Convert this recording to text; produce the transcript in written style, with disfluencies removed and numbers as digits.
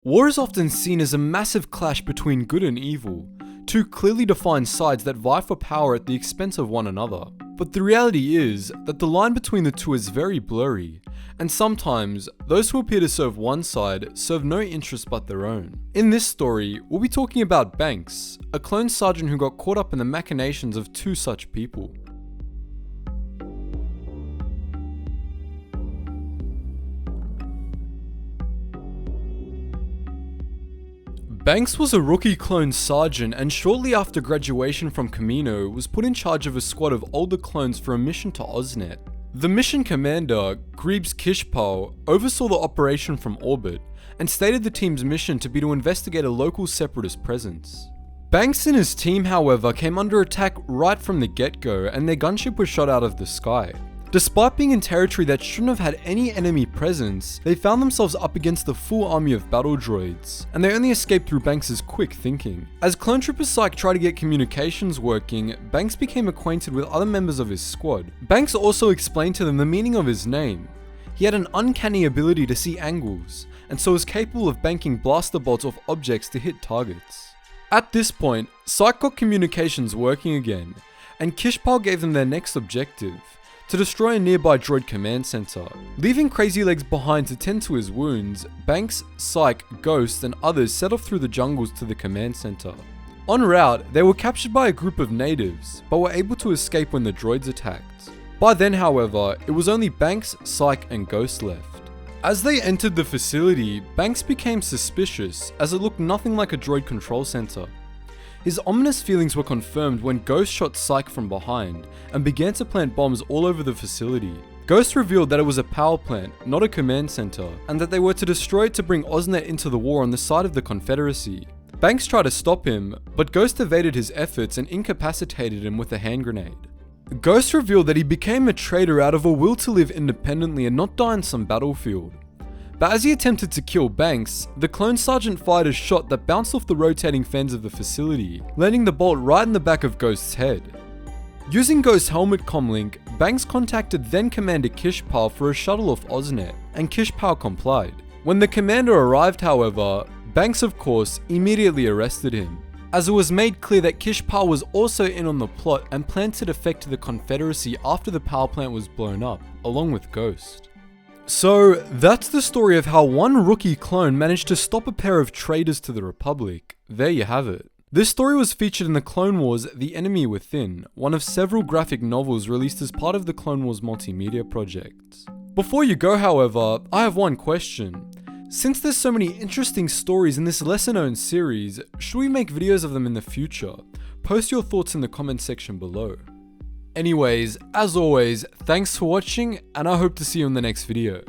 War is often seen as a massive clash between good and evil, two clearly defined sides that vie for power at the expense of one another. But the reality is that the line between the two is very blurry, and sometimes those who appear to serve one side serve no interest but their own. In this story, we'll be talking about Banks, a clone sergeant who got caught up in the machinations of two such people. Banks was a rookie clone sergeant and shortly after graduation from Camino was put in charge of a squad of older clones for a mission to Osnet. The mission commander, Greebs Kishpal, oversaw the operation from orbit and stated the team's mission to be to investigate a local separatist presence. Banks and his team, however, came under attack right from the get-go and their gunship was shot out of the sky. Despite being in territory that shouldn't have had any enemy presence, they found themselves up against the full army of battle droids, and they only escaped through Banks' quick thinking. As Clone Trooper Psych tried to get communications working, Banks became acquainted with other members of his squad. Banks also explained to them the meaning of his name. He had an uncanny ability to see angles, and so was capable of banking blaster bolts off objects to hit targets. At this point, Psych got communications working again, and Kishpal gave them their next objective: to destroy a nearby droid command center. Leaving Crazy Legs behind to tend to his wounds, Banks, Psych, Ghost, and others set off through the jungles to the command center. En route, they were captured by a group of natives, but were able to escape when the droids attacked. By then, however, it was only Banks, Psych, and Ghost left. As they entered the facility, Banks became suspicious, as it looked nothing like a droid control center. His ominous feelings were confirmed when Ghost shot Psych from behind and began to plant bombs all over the facility. Ghost revealed that it was a power plant, not a command center, and that they were to destroy it to bring Osnet into the war on the side of the Confederacy. Banks tried to stop him, but Ghost evaded his efforts and incapacitated him with a hand grenade. Ghost revealed that he became a traitor out of a will to live independently and not die on some battlefield. But as he attempted to kill Banks, the clone sergeant fired a shot that bounced off the rotating fans of the facility, landing the bolt right in the back of Ghost's head. Using Ghost's helmet comlink, Banks contacted then Commander Kishpal for a shuttle off Osnet, and Kishpal complied. When the commander arrived, however, Banks of course immediately arrested him, as it was made clear that Kishpal was also in on the plot and planned to defect to the Confederacy after the power plant was blown up, along with Ghost. So, that's the story of how one rookie clone managed to stop a pair of traitors to the Republic. There you have it. This story was featured in the Clone Wars The Enemy Within, one of several graphic novels released as part of the Clone Wars multimedia project. Before you go, however, I have one question. Since there's so many interesting stories in this lesser known series, should we make videos of them in the future? Post your thoughts in the comment section below. Anyways, as always, thanks for watching, and I hope to see you in the next video.